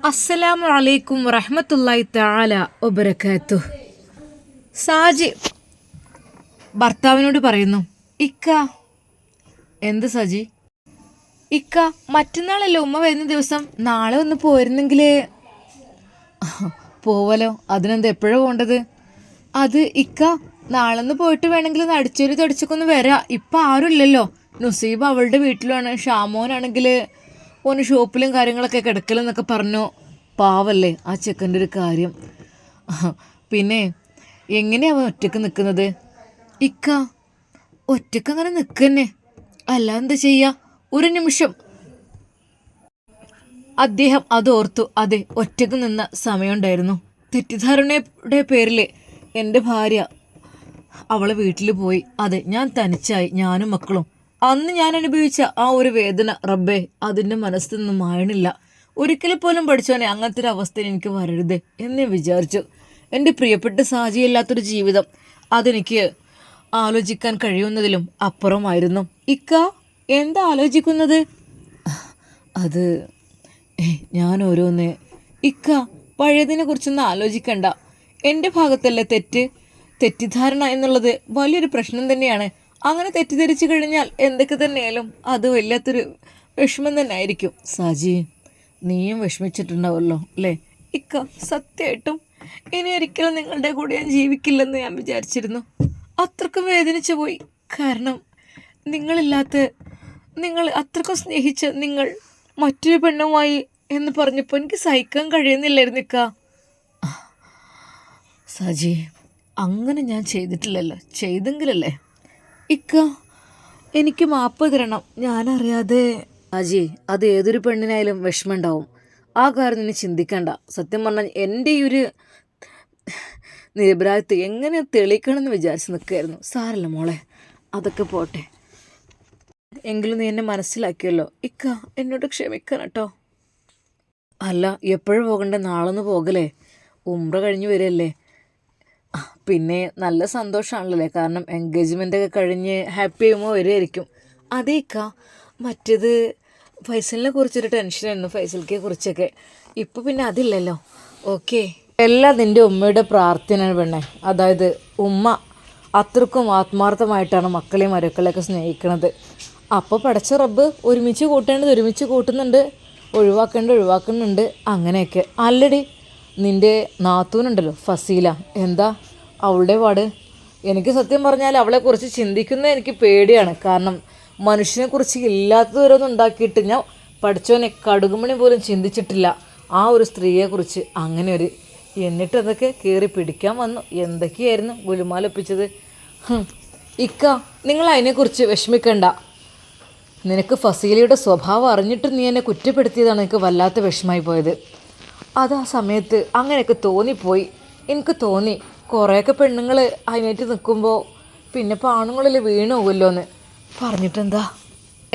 അസ്സലാമു അലൈക്കും വറഹ്മത്തുള്ളാഹി തആല വബറകാതുഹു. സാജി ഭർത്താവിനോട് പറയുന്നു, ഇക്ക. എന്ത് സാജി? ഇക്ക, മറ്റന്നാളല്ലേ ഉമ്മ വരുന്ന ദിവസം, നാളെ ഒന്ന് പോയിരുന്നെങ്കിൽ. പോവലോ, അതിനെന്താ എപ്പോഴാണ് പോകേണ്ടത്? അത് ഇക്ക, നാളെ ഒന്ന് പോയിട്ട് വേണമെങ്കിൽ ഒന്ന് അടിച്ചൊരു തടിച്ചൊക്കെ വരാം. ഇപ്പം ആരുമില്ലല്ലോ. നുസീബ് അവളുടെ വീട്ടിലാണ്, ഷാമോനാണെങ്കിൽ ഓന് ഷോപ്പിലും കാര്യങ്ങളൊക്കെ കിടക്കലെന്നൊക്കെ പറഞ്ഞു. പാവല്ലേ ആ ചെക്കൻ്റെ ഒരു കാര്യം. പിന്നെ എങ്ങനെയാ അവൻ ഒറ്റക്ക് നിൽക്കുന്നത്? ഇക്ക, ഒറ്റക്ക് അങ്ങനെ നിൽക്കന്നെ, അല്ല എന്താ ചെയ്യുക? ഒരു നിമിഷം അദ്ദേഹം അതോർത്തു. അതെ, ഒറ്റക്ക് നിന്ന സമയമുണ്ടായിരുന്നു. തെറ്റിദ്ധാരണയുടെ പേരിൽ എൻ്റെ ഭാര്യ അവളെ വീട്ടിൽ പോയി. അതെ, ഞാൻ തനിച്ചായി, ഞാനും മക്കളും. അന്ന് ഞാൻ അനുഭവിച്ച ആ ഒരു വേദന, റബ്ബേ, അതിൻ്റെ മനസ്സിൽ നിന്നും മായണില്ല. ഒരിക്കലും പോലും പഠിച്ചോനെ അങ്ങനത്തെ ഒരു അവസ്ഥയിൽ എനിക്ക് വരരുത് എന്ന് വിചാരിച്ചു. എൻ്റെ പ്രിയപ്പെട്ട സാജിയല്ലാത്തൊരു ജീവിതം അതെനിക്ക് ആലോചിക്കാൻ കഴിയുന്നതിലും അപ്പുറമായിരുന്നു. ഇക്ക, എന്താ ആലോചിക്കുന്നത്? അത് ഞാൻ ഓരോന്ന്. ഇക്ക, പഴയതിനെ കുറിച്ചൊന്നും ആലോചിക്കണ്ട. എൻ്റെ ഭാഗത്തല്ലേ തെറ്റിദ്ധാരണ എന്നുള്ളത് വലിയൊരു പ്രശ്നം തന്നെയാണ്. അങ്ങനെ തെറ്റിദ്ധരിച്ചു കഴിഞ്ഞാൽ എന്തൊക്കെ തന്നെയായാലും അത് വല്ലാത്തൊരു വിഷമം തന്നെ ആയിരിക്കും. സാജി, നീയും വിഷമിച്ചിട്ടുണ്ടാവുമല്ലോ അല്ലേ? ഇക്ക, സത്യമായിട്ടും ഇനി ഒരിക്കലും നിങ്ങളുടെ കൂടെ ഞാൻ ജീവിക്കില്ലെന്ന് ഞാൻ വിചാരിച്ചിരുന്നു. അത്രക്കും വേദനിച്ചു പോയി. കാരണം നിങ്ങൾ അത്രക്കും സ്നേഹിച്ച നിങ്ങൾ മറ്റൊരു പെണ്ണുമായി എന്ന് പറഞ്ഞപ്പോൾ എനിക്ക് സഹിക്കാൻ കഴിയുന്നില്ലായിരുന്നു. ഇക്ക, സാജി, അങ്ങനെ ഞാൻ ചെയ്തിട്ടില്ലല്ലോ. ചെയ്തെങ്കിലല്ലേ? ഇക്ക, എനിക്ക് മാപ്പ് തരണം, ഞാനറിയാതെ. സാജി, അത് ഏതൊരു പെണ്ണിനായാലും വിഷമമുണ്ടാവും. ആ കാര്യം നീ ചിന്തിക്കണ്ട. സത്യം പറഞ്ഞാൽ എൻ്റെ ഈ ഒരു നിരപരാധിത്വം എങ്ങനെ തെളിയിക്കണമെന്ന് വിചാരിച്ച് നിൽക്കുകയായിരുന്നു. സാരല്ല മോളെ, അതൊക്കെ പോട്ടെ. എങ്കിലും നീ എന്നെ മനസ്സിലാക്കിയല്ലോ. ഇക്ക, എന്നോട് ക്ഷമിക്കണം കേട്ടോ. അല്ല, എപ്പോഴും പോകണ്ടേ? നാളൊന്ന് പോകലേ? ഉംറ കഴിഞ്ഞ് വരികയല്ലേ? പിന്നെ നല്ല സന്തോഷമാണല്ലേ, കാരണം എൻഗേജ്മെൻ്റൊക്കെ കഴിഞ്ഞ് ഹാപ്പി ആകുമ്പോൾ വരുമായിരിക്കും. അതേ ഇക്ക, മറ്റേത് ഫൈസലിനെ കുറിച്ചൊരു ടെൻഷനായിരുന്നു, ഫൈസലിനെ കുറിച്ചൊക്കെ. ഇപ്പോൾ പിന്നെ അതില്ലല്ലോ. ഓക്കെ, എല്ലാം നിൻ്റെ ഉമ്മയുടെ പ്രാർത്ഥനയാണ് പെണ്ണെ. അതായത് ഉമ്മ അത്രക്കും ആത്മാർത്ഥമായിട്ടാണ് മക്കളെയും മരുക്കളെയൊക്കെ സ്നേഹിക്കുന്നത്. അപ്പോൾ പടച്ച റബ്ബ് ഒരുമിച്ച് കൂട്ടേണ്ടത് ഒരുമിച്ച് കൂട്ടുന്നുണ്ട്, ഒഴിവാക്കുന്നുണ്ട്. അങ്ങനെയൊക്കെ. ആൾറെഡി നിൻ്റെ നാത്തൂനുണ്ടല്ലോ ഫസീല, എന്താ അവളുടെ പാട്? എനിക്ക് സത്യം പറഞ്ഞാൽ അവളെക്കുറിച്ച് ചിന്തിക്കുന്നത് എനിക്ക് പേടിയാണ്. കാരണം മനുഷ്യനെക്കുറിച്ച് ഇല്ലാത്തവരൊന്നും ഉണ്ടാക്കിയിട്ട് ഞാൻ പഠിച്ചവനെ കടുകുമണി പോലും ചിന്തിച്ചിട്ടില്ല ആ ഒരു സ്ത്രീയെക്കുറിച്ച്. അങ്ങനെ ഒരു എന്നിട്ട് അതൊക്കെ കയറി പിടിക്കാൻ വന്നു. എന്തൊക്കെയായിരുന്നു ഗുലുമാലൊപ്പിച്ചത്. ഇക്ക, നിങ്ങൾ അതിനെക്കുറിച്ച് വിഷമിക്കണ്ട. നിനക്ക് ഫസീലയുടെ സ്വഭാവം അറിഞ്ഞിട്ട് നീ എന്നെ കുറ്റപ്പെടുത്തിയതാണ് എനിക്ക് വല്ലാത്ത വിഷമമായി പോയത്. അത് ആ സമയത്ത് അങ്ങനെയൊക്കെ തോന്നിപ്പോയി. എനിക്ക് തോന്നി കുറേയൊക്കെ പെണ്ണുങ്ങൾ അതിനായിട്ട് നിൽക്കുമ്പോൾ പിന്നെ ഇപ്പോൾ ആണുങ്ങളിൽ വീണു പോകുമല്ലോ എന്ന്. പറഞ്ഞിട്ടെന്താ?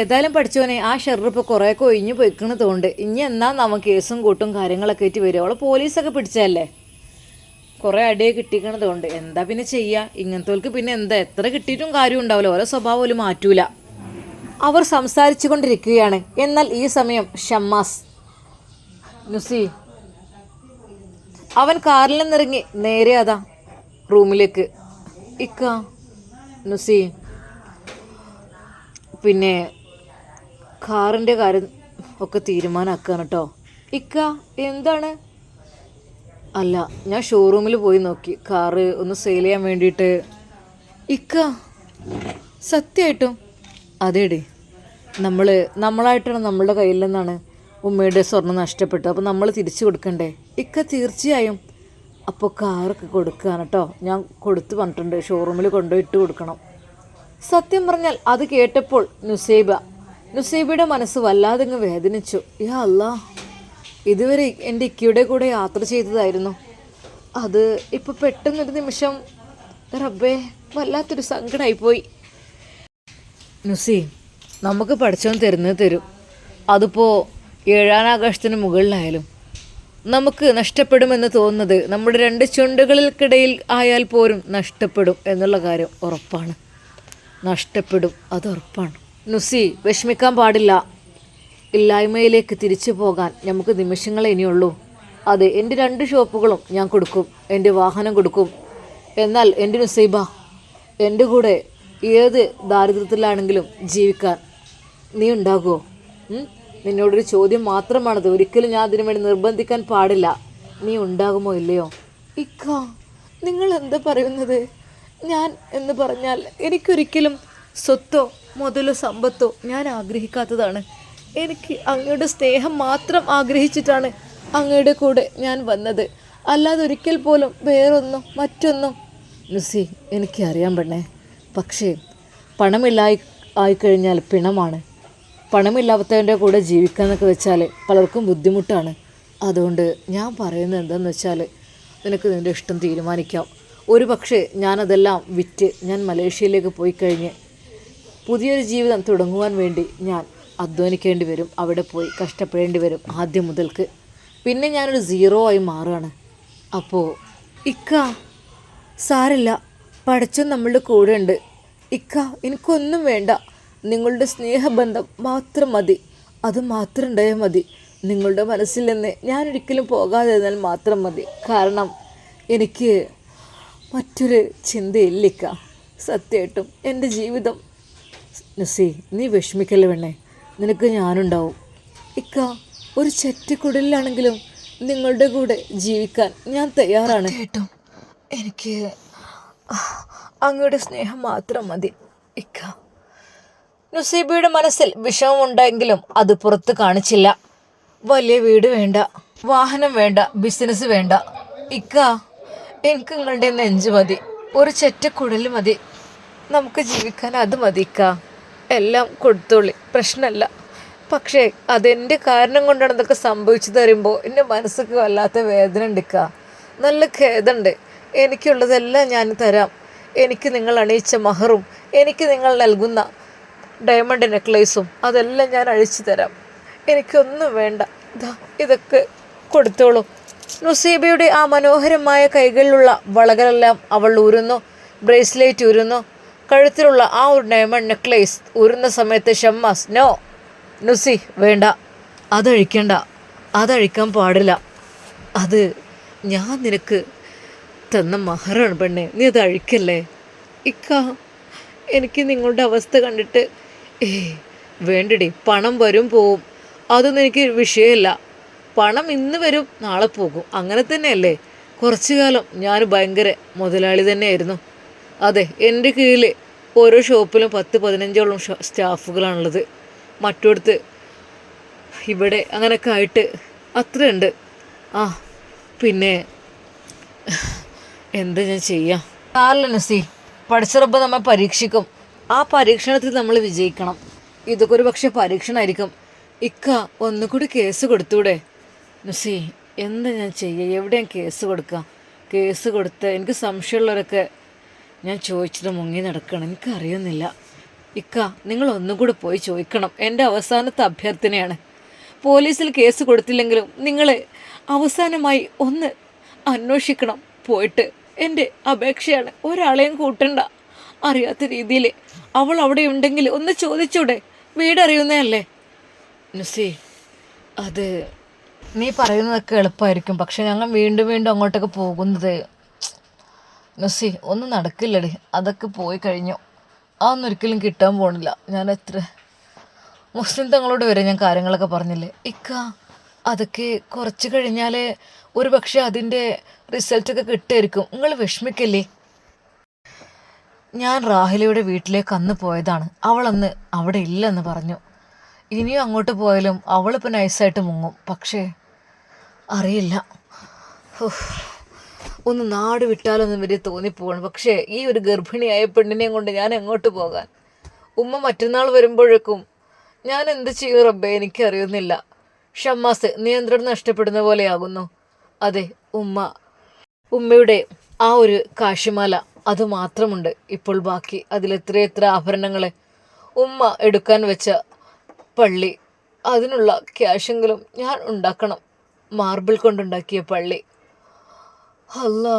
ഏതായാലും പഠിച്ചോനെ ആ ഷെറിപ്പോൾ കുറേയൊക്കെ ഒഴിഞ്ഞു പോയിക്കണതുകൊണ്ട് ഇനി എന്നാ നമുക്ക് കേസും കൂട്ടും കാര്യങ്ങളൊക്കെ ആയിട്ട് വരും. അവളെ പോലീസൊക്കെ പിടിച്ചതല്ലേ, കുറേ അടിയെ കിട്ടിക്കണതുകൊണ്ട് എന്താ പിന്നെ ചെയ്യുക? ഇങ്ങനത്തെ പിന്നെ എന്താ, എത്ര കിട്ടിയിട്ടും കാര്യം ഉണ്ടാവില്ല. ഓരോ സ്വഭാവം പോലും മാറ്റൂല. അവർ സംസാരിച്ചു കൊണ്ടിരിക്കുകയാണ്. എന്നാൽ ഈ സമയം ഷമ്മാസ്, നുസി, അവൻ കാറിൽ നിന്നിറങ്ങി നേരെ അതാ റൂമിലേക്ക്. ഇക്ക, നുസി, പിന്നെ കാറിൻ്റെ കാര്യം ഒക്കെ തീരുമാനമാക്കുകയാണ് കേട്ടോ. ഇക്ക, എന്താണ്? അല്ല, ഞാൻ ഷോറൂമിൽ പോയി നോക്കി, കാറ് ഒന്ന് സെയിൽ ചെയ്യാൻ വേണ്ടിയിട്ട്. ഇക്ക, സത്യമായിട്ടും? അതേടി, നമ്മളായിട്ടാണ് നമ്മളുടെ കയ്യിൽ നിന്നാണ് ഉമ്മയുടെ സ്വർണ്ണം നഷ്ടപ്പെട്ടു. അപ്പോൾ നമ്മൾ തിരിച്ചു കൊടുക്കണ്ടേ? ഇക്ക, തീർച്ചയായും. അപ്പോൾ കാറൊക്കെ കൊടുക്കുകയാണ് കേട്ടോ. ഞാൻ പറഞ്ഞിട്ടുണ്ട്, ഷോറൂമിൽ കൊണ്ടുപോയിട്ട് കൊടുക്കണം. സത്യം പറഞ്ഞാൽ അത് കേട്ടപ്പോൾ നുസൈബയുടെ മനസ്സ് വല്ലാതെ അങ്ങ് വേദനിച്ചു. യാ അല്ലാ, ഇതുവരെ എൻ്റെ ഇക്കയുടെ കൂടെ യാത്ര ചെയ്തതായിരുന്നു. അത് ഇപ്പോൾ പെട്ടെന്നൊരു നിമിഷം റബ്ബേ വല്ലാത്തൊരു സങ്കടമായിപ്പോയി. നുസി, നമുക്ക് പഠിച്ചവൻ തരും. അതിപ്പോൾ 7-ാം ആകാശത്തിന് മുകളിലായാലും നമുക്ക് നഷ്ടപ്പെടുമെന്ന് തോന്നുന്നത് നമ്മുടെ 2 ചുണ്ടുകൾക്കിടയിൽ ആയാൽ പോലും നഷ്ടപ്പെടും എന്നുള്ള കാര്യം ഉറപ്പാണ്. നഷ്ടപ്പെടും, അത് ഉറപ്പാണ്. നുസി, വിഷമിക്കാൻ പാടില്ല. ഇല്ലായ്മയിലേക്ക് തിരിച്ചു പോകാൻ നമുക്ക് നിമിഷങ്ങളെ ഇനിയുള്ളൂ. അതെ, എൻ്റെ 2 ഷോപ്പുകളും ഞാൻ കൊടുക്കും, എൻ്റെ വാഹനം കൊടുക്കും. എന്നാൽ എൻ്റെ നുസൈബ, എൻ്റെ കൂടെ ഏത് ദാരിദ്ര്യത്തിലാണെങ്കിലും ജീവിക്കാൻ നീ ഉണ്ടാകുമോ? നിന്നോടൊരു ചോദ്യം മാത്രമാണത്, ഒരിക്കലും ഞാൻ അതിനു വേണ്ടി നിർബന്ധിക്കാൻ പാടില്ല. നീ ഉണ്ടാകുമോ ഇല്ലയോ? ഇക്ക, നിങ്ങൾ എന്താ പറയുന്നത്? ഞാൻ എന്ന് പറഞ്ഞാൽ എനിക്കൊരിക്കലും സ്വത്തോ മുതലോ സമ്പത്തോ ഞാൻ ആഗ്രഹിക്കാത്തതാണ്. എനിക്ക് അങ്ങയുടെ സ്നേഹം മാത്രം ആഗ്രഹിച്ചിട്ടാണ് അങ്ങയുടെ കൂടെ ഞാൻ വന്നത്, അല്ലാതെ ഒരിക്കൽ പോലും വേറൊന്നും മറ്റൊന്നും. നുസി, എനിക്കറിയാം പെണ്ണേ, പക്ഷേ ആയിക്കഴിഞ്ഞാൽ പിണമാണ്. പണമില്ലാത്തവൻ്റെ കൂടെ ജീവിക്കാന്നൊക്കെ വെച്ചാൽ പലർക്കും ബുദ്ധിമുട്ടാണ്. അതുകൊണ്ട് ഞാൻ പറയുന്നത് എന്താണെന്ന് വെച്ചാൽ നിനക്ക് നിൻ്റെ ഇഷ്ടം തീരുമാനിക്കാം. ഒരു പക്ഷേ ഞാനതെല്ലാം വിറ്റ് ഞാൻ മലേഷ്യയിലേക്ക് പോയി കഴിഞ്ഞ് പുതിയൊരു ജീവിതം തുടങ്ങുവാൻ വേണ്ടി ഞാൻ അധ്വാനിക്കേണ്ടി വരും, അവിടെ പോയി കഷ്ടപ്പെടേണ്ടി വരും ആദ്യം മുതൽക്ക്. പിന്നെ ഞാനൊരു 0 ആയി മാറുകയാണ്. അപ്പോൾ ഇക്ക, സാരല്ല, പടച്ചോൻ നമ്മളുടെ കൂടെ ഉണ്ട്. ഇക്ക, എനിക്കൊന്നും വേണ്ട, നിങ്ങളുടെ സ്നേഹബന്ധം മാത്രം മതി, അത് മാത്രം ഉണ്ടായാൽ മതി. നിങ്ങളുടെ മനസ്സിൽ നിന്ന് ഞാനൊരിക്കലും പോകാതിരുന്നാൽ മാത്രം മതി. കാരണം എനിക്ക് മറ്റൊരു ചിന്തയില്ലിക്ക, സത്യമായിട്ടും എൻ്റെ ജീവിതം. നുസി, നീ വിഷമിക്കല്ലേ വേണേ, നിനക്ക് ഞാനുണ്ടാവും. ഇക്ക, ഒരു ചെറ്റിക്കുടലിലാണെങ്കിലും നിങ്ങളുടെ കൂടെ ജീവിക്കാൻ ഞാൻ തയ്യാറാണ്. കേട്ടോ, എനിക്ക് അങ്ങയുടെ സ്നേഹം മാത്രം മതി ഇക്ക. നുസൈബയുടെ മനസ്സിൽ വിഷമമുണ്ടെങ്കിലും അത് പുറത്ത് കാണിച്ചില്ല. വലിയ വീട് വേണ്ട, വാഹനം വേണ്ട, ബിസിനസ് വേണ്ട. ഇക്ക, എനിക്ക് നിങ്ങളുടെ നെഞ്ച് മതി, ഒരു ചെറ്റക്കുഴൽ മതി, നമുക്ക് ജീവിക്കാൻ അത് മതി ഇക്ക. എല്ലാം കൊടുത്തോളി, പ്രശ്നമല്ല. പക്ഷേ അതെൻ്റെ കാരണം കൊണ്ടാണ് ഇതൊക്കെ സംഭവിച്ചു തരുമ്പോൾ എൻ്റെ മനസ്സൊക്കെ വല്ലാത്ത വേദന ഉണ്ടിക്ക, നല്ല ഖേദമുണ്ട്. എനിക്കുള്ളതെല്ലാം ഞാൻ തരാം. എനിക്ക് നിങ്ങൾ അണിയിച്ച മഹറും എനിക്ക് നിങ്ങൾ നൽകുന്ന ഡയമണ്ട് നെക്ലേസും അതെല്ലാം ഞാൻ അഴിച്ചു തരാം. എനിക്കൊന്നും വേണ്ട, ഇതൊക്കെ കൊടുത്തോളൂ. നുസൈബയുടെ ആ മനോഹരമായ കൈകളിലുള്ള വളകളെല്ലാം അവൾ ഊരുന്നു, ബ്രേസ്ലെറ്റ് ഊരുന്നു, കഴുത്തിലുള്ള ആ ഒരു ഡയമണ്ട് നെക്ലേസ് ഊരുന്ന സമയത്ത് ഷമ്മാസ്, നോ നുസി, വേണ്ട, അതഴിക്കണ്ട, അതഴിക്കാൻ പാടില്ല, അത് ഞാൻ നിനക്ക് തന്ന മഹറാണ് പെണ്ണെ, നീ അത് അഴിക്കല്ലേ. ഇക്ക, എനിക്ക് നിങ്ങളുടെ അവസ്ഥ കണ്ടിട്ട് വേണ്ടടി, പണം വരും പോവും, അതൊന്നും എനിക്ക് വിഷയമല്ല. പണം ഇന്ന് വരും നാളെ പോകും, അങ്ങനെ തന്നെയല്ലേ. കുറച്ചു കാലം ഞാൻ ഭയങ്കര മുതലാളി തന്നെയായിരുന്നു. അതെ, എൻ്റെ കീഴിൽ ഓരോ ഷോപ്പിലും 10-15ഓളം സ്റ്റാഫുകളാണുള്ളത്. മറ്റൊടുത്ത് ഇവിടെ അങ്ങനെയൊക്കെ ആയിട്ട് അത്രയുണ്ട്. പിന്നെ എന്താ ഞാൻ ചെയ്യാം? നസി, പഠിച്ചറബ്ബ് നമ്മെ പരീക്ഷിക്കും, ആ പരീക്ഷണത്തിൽ നമ്മൾ വിജയിക്കണം. ഇതൊക്കെ ഒരു പക്ഷേ പരീക്ഷണമായിരിക്കും. ഇക്ക, ഒന്നുകൂടി കേസ് കൊടുത്തൂടെ? നസി, എന്താ ഞാൻ ചെയ്യുക? എവിടെയാണ് കേസ് കൊടുക്കുക? കേസ് കൊടുത്ത് എനിക്ക് സംശയമുള്ളവരൊക്കെ ഞാൻ ചോദിച്ചത് മുങ്ങി നടക്കണം, എനിക്കറിയുന്നില്ല. ഇക്ക, നിങ്ങൾ ഒന്നുകൂടി പോയി ചോദിക്കണം, എൻ്റെ അവസാനത്തെ അഭ്യർത്ഥനയാണ്. പോലീസിൽ കേസ് കൊടുത്തില്ലെങ്കിലും നിങ്ങൾ അവസാനമായി ഒന്ന് അന്വേഷിക്കണം പോയിട്ട്. എൻ്റെ അപേക്ഷയാണ്, ഒരാളെയും കൂട്ടണ്ട. അറിയാത്ത രീതിയിൽ അവൾ അവിടെ ഉണ്ടെങ്കിൽ ഒന്ന് ചോദിച്ചൂടെ? വീടറിയുന്നതല്ലേ. നുസി, അത് നീ പറയുന്നതൊക്കെ എളുപ്പമായിരിക്കും, പക്ഷെ ഞങ്ങൾ വീണ്ടും വീണ്ടും അങ്ങോട്ടൊക്കെ പോകുന്നത് നുസി ഒന്നും നടക്കില്ലടി. അതൊക്കെ പോയി കഴിഞ്ഞു, അതൊന്നും ഒരിക്കലും കിട്ടാൻ പോണില്ല. ഞാൻ എത്ര മുസ്ലിം തങ്ങളോട് വരെ ഞാൻ കാര്യങ്ങളൊക്കെ പറഞ്ഞില്ലേ ഇക്ക. അതൊക്കെ കുറച്ച് കഴിഞ്ഞാൽ ഒരു പക്ഷേ അതിൻ്റെ റിസൾട്ടൊക്കെ കിട്ടുമായിരിക്കും. നിങ്ങൾ വിഷമിക്കല്ലേ. ഞാൻ റാഹിലയുടെ വീട്ടിലേക്ക് അന്ന് പോയതാണ്, അവളന്ന് അവിടെ ഇല്ലെന്ന് പറഞ്ഞു. ഇനിയും അങ്ങോട്ട് പോയാലും അവളിപ്പോൾ നൈസായിട്ട് മുങ്ങും. പക്ഷേ അറിയില്ല, ഒന്ന് നാട് വിട്ടാലൊന്നും വലിയ തോന്നിപ്പോകണം. പക്ഷേ ഈ ഒരു ഗർഭിണിയായ പെണ്ണിനെയും കൊണ്ട് ഞാൻ എങ്ങോട്ട് പോകാൻ? ഉമ്മ മറ്റന്നാൾ വരുമ്പോഴേക്കും ഞാൻ എന്ത് ചെയ്യും റബ്ബേ, എനിക്കറിയുന്നില്ല. ഷമ്മാസ് നിയന്ത്രണം നഷ്ടപ്പെടുന്ന പോലെയാകുന്നു. അതെ, ഉമ്മയുടെ ആ ഒരു കാശിമാല അത് മാത്രമുണ്ട് ഇപ്പോൾ ബാക്കി. അതിലെത്രയെത്ര ആഭരണങ്ങൾ ഉമ്മ എടുക്കാൻ വെച്ച പള്ളി, അതിനുള്ള ക്യാഷെങ്കിലും ഞാൻ ഉണ്ടാക്കണം. മാർബിൾ കൊണ്ടുണ്ടാക്കിയ പള്ളി. അല്ലാ,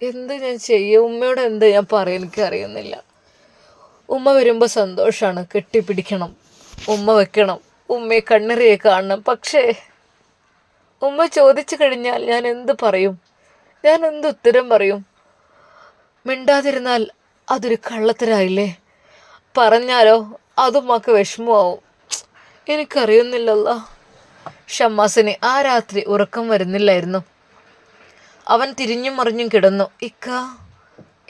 എന്ത് ഞാൻ ചെയ്യും? ഉമ്മയോട് എന്ത് ഞാൻ പറയാൻ എനിക്കറിയുന്നില്ല. ഉമ്മ വരുമ്പോൾ സന്തോഷമാണ്, കെട്ടിപ്പിടിക്കണം, ഉമ്മ വെക്കണം, ഉമ്മയെ കണ്ണിറിയെ കാണണം. പക്ഷേ ഉമ്മ ചോദിച്ചു കഴിഞ്ഞാൽ ഞാൻ എന്ത് പറയും? ഞാൻ എന്ത് ഉത്തരം പറയും? മിണ്ടാതിരുന്നാൽ അതൊരു കള്ളത്തരായില്ലേ? പറഞ്ഞാലോ അതും ഉമ്മക്ക് വിഷമമാവും. എനിക്കറിയുന്നില്ലല്ലോ. ഷമ്മാസിന് ആ രാത്രി ഉറക്കം വരുന്നില്ലായിരുന്നു. അവൻ തിരിഞ്ഞും മറിഞ്ഞും കിടന്നു. ഇക്ക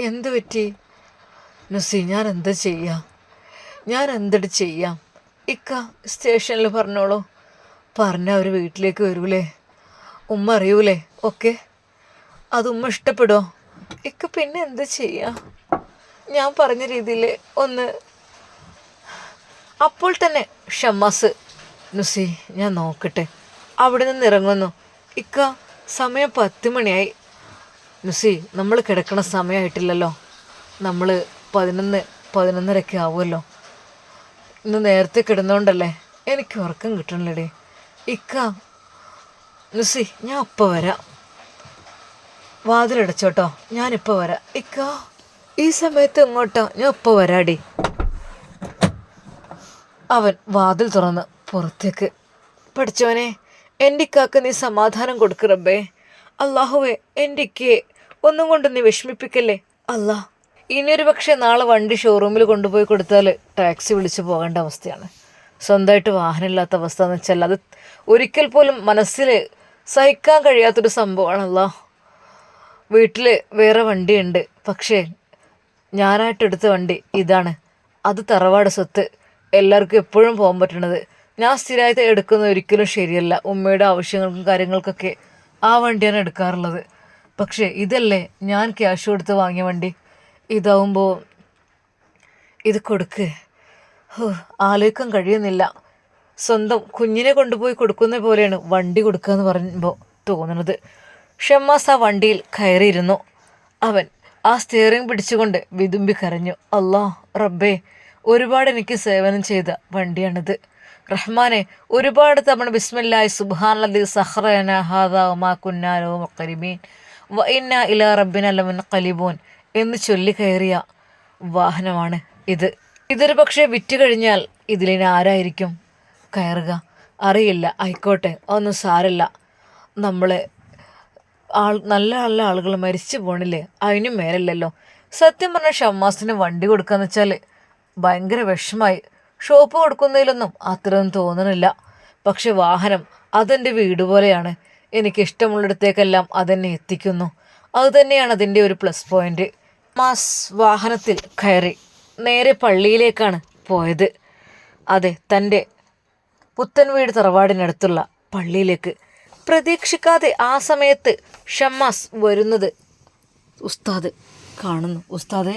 എന്തു പറ്റി? നുസി, ഞാൻ എന്താ ചെയ്യാം? ഞാൻ എന്തിട്ട് ചെയ്യാം? ഇക്ക സ്റ്റേഷനിൽ പറഞ്ഞോളൂ. പറഞ്ഞാൽ അവർ വീട്ടിലേക്ക് വരൂലേ? ഉമ്മ അറിയൂലേ ഓക്കെ? അത് ഉമ്മ ഇഷ്ടപ്പെടുമോ? ഇക്ക പിന്നെ എന്താ ചെയ്യാം? ഞാൻ പറഞ്ഞ രീതിയിൽ ഒന്ന്. അപ്പോൾ തന്നെ ഷമ്മാസ്, നുസി ഞാൻ നോക്കട്ടെ. അവിടെ നിന്ന് ഇറങ്ങുന്നു. ഇക്ക സമയം 10 മണിയായി. നുസി, നമ്മൾ കിടക്കണ സമയമായിട്ടില്ലല്ലോ. നമ്മൾ 11-11:30 ആവുമല്ലോ. ഇന്ന് നേരത്തെ കിടന്നുകൊണ്ടല്ലേ എനിക്ക് ഉറക്കം കിട്ടണില്ലടേ. ഇക്ക നുസി, ഞാൻ അപ്പം വരാം. വാതിലടച്ചോട്ടോ, ഞാനിപ്പോൾ വരാം. ഇക്ക ഈ സമയത്ത് എങ്ങോട്ടാ? ഞാൻ ഇപ്പോൾ വരാടി. അവൻ വാതിൽ തുറന്ന് പുറത്തേക്ക്. പഠിച്ചവനെ, എൻ്റെ ഇക്കാക്ക് നീ സമാധാനം കൊടുക്ക് റബ്ബേ. അള്ളാഹുവേ, എൻ്റെ ഇക്കയെ ഒന്നും കൊണ്ട് നീ വിഷമിപ്പിക്കല്ലേ അല്ലാ. ഇനിയൊരു പക്ഷേ നാളെ വണ്ടി ഷോറൂമിൽ കൊണ്ടുപോയി കൊടുത്താൽ ടാക്സി വിളിച്ച് പോകേണ്ട അവസ്ഥയാണ്. സ്വന്തമായിട്ട് വാഹനമില്ലാത്ത അവസ്ഥ എന്ന് വെച്ചാൽ അത് ഒരിക്കൽ പോലും മനസ്സിൽ സഹിക്കാൻ കഴിയാത്തൊരു സംഭവമാണല്ലോ. വീട്ടിൽ വേറെ വണ്ടിയുണ്ട്, പക്ഷേ ഞാനായിട്ടെടുത്ത വണ്ടി ഇതാണ്. അത് തറവാട് സ്വത്ത്, എല്ലാവർക്കും എപ്പോഴും പോകാൻ പറ്റണത്. ഞാൻ സ്ഥിരമായിട്ട് എടുക്കുന്നത് ഒരിക്കലും ശരിയല്ല. ഉമ്മയുടെ ആവശ്യങ്ങൾക്കും കാര്യങ്ങൾക്കൊക്കെ ആ വണ്ടിയാണ് എടുക്കാറുള്ളത്. പക്ഷേ ഇതല്ലേ ഞാൻ ക്യാഷ് കൊടുത്ത് വാങ്ങിയ വണ്ടി. ഇതാവുമ്പോൾ ഇത് കൊടുക്ക്. ആലോചിക്കാൻ കഴിയുന്നില്ല. സ്വന്തം കുഞ്ഞിനെ കൊണ്ടുപോയി കൊടുക്കുന്ന പോലെയാണ് വണ്ടി കൊടുക്കുക എന്ന് പറയുമ്പോൾ തോന്നുന്നത്. ഷമ്മാസ് ആ വണ്ടിയിൽ കയറിയിരുന്നു. അവൻ ആ സ്റ്റിയറിംഗ് പിടിച്ചുകൊണ്ട് വിതുമ്പി കരഞ്ഞു. അല്ലാ റബ്ബേ, ഒരുപാട് എനിക്ക് സേവനം ചെയ്ത വണ്ടിയാണിത്. റഹ്മാനെ, ഒരുപാട് തവണ ബിസ്മില്ലാഹി സുബ്ഹാനല്ലദീ സഖറനാ ഹാദാ വമാ കുന്നാ ലഹു മുഖ്രിബീൻ വ ഇന്നാ ഇലാ റബ്ബിനാ ലമുൻഖലിബൂൻ എന്ന് ചൊല്ലി കയറിയ വാഹനമാണ് ഇത്. ഇതൊരു പക്ഷേ വിറ്റ് കഴിഞ്ഞാൽ ഇതിലിനി ആരായിരിക്കും കയറുക? അറിയില്ല. ആയിക്കോട്ടെ, ഒന്നും സാരല്ല. നമ്മളെ നല്ല നല്ല ആളുകൾ മരിച്ചു പോണില്ലേ, അതിനും മേലല്ലല്ലോ. സത്യം പറഞ്ഞാൽ ഷമ്മാസിന് വണ്ടി കൊടുക്കാന്ന് വെച്ചാൽ ഭയങ്കര വിഷമായി. ഷോപ്പ് കൊടുക്കുന്നതിലൊന്നും അത്രയൊന്നും തോന്നണില്ല. പക്ഷെ വാഹനം അതെൻ്റെ വീട് പോലെയാണ്. എനിക്കിഷ്ടമുള്ളിടത്തേക്കെല്ലാം അതെന്നെ എത്തിക്കുന്നു. അതുതന്നെയാണ് അതിൻ്റെ ഒരു പ്ലസ് പോയിൻ്റ്. മാസ് വാഹനത്തിൽ കയറി നേരെ പള്ളിയിലേക്കാണ് പോയത്. അതെ, തൻ്റെ പുത്തൻ വീട് തറവാടിനടുത്തുള്ള പള്ളിയിലേക്ക്. പ്രതീക്ഷിക്കാതെ ആ സമയത്ത് ഷമ്മാസ് വരുന്നത് ഉസ്താദ് കാണുന്നു. ഉസ്താദേ,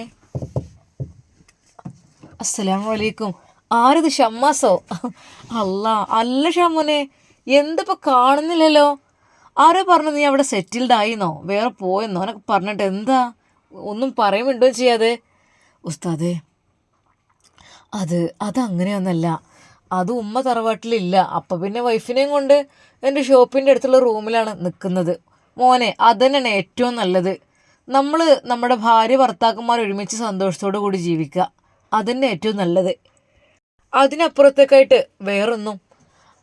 അസ്സലാമു അലൈക്കും. ആരിത്, ഷമ്മാസോ? അല്ല ഷമ്മുനെ, എന്തിപ്പോൾ കാണുന്നില്ലല്ലോ. ആരോ പറഞ്ഞു നീ അവിടെ സെറ്റിൽഡ് ആയിന്നോ വേറെ പോയെന്നോ എന്നൊക്കെ പറഞ്ഞിട്ട് എന്താ ഒന്നും പറയുമുണ്ടോ ചെയ്യാതെ? ഉസ്താദേ, അതങ്ങനെയൊന്നല്ല. അത് ഉമ്മ തറവാട്ടിലില്ല. അപ്പം പിന്നെ വൈഫിനെയും കൊണ്ട് എൻ്റെ ഷോപ്പിൻ്റെ അടുത്തുള്ള റൂമിലാണ് നിൽക്കുന്നത്. മോനെ, അതുതന്നെയാണ് ഏറ്റവും നല്ലത്. നമ്മൾ നമ്മുടെ ഭാര്യ ഭർത്താക്കന്മാർ ഒരുമിച്ച് സന്തോഷത്തോടു കൂടി ജീവിക്കുക, അതന്നെ ഏറ്റവും നല്ലത്. അതിനപ്പുറത്തേക്കായിട്ട് വേറൊന്നും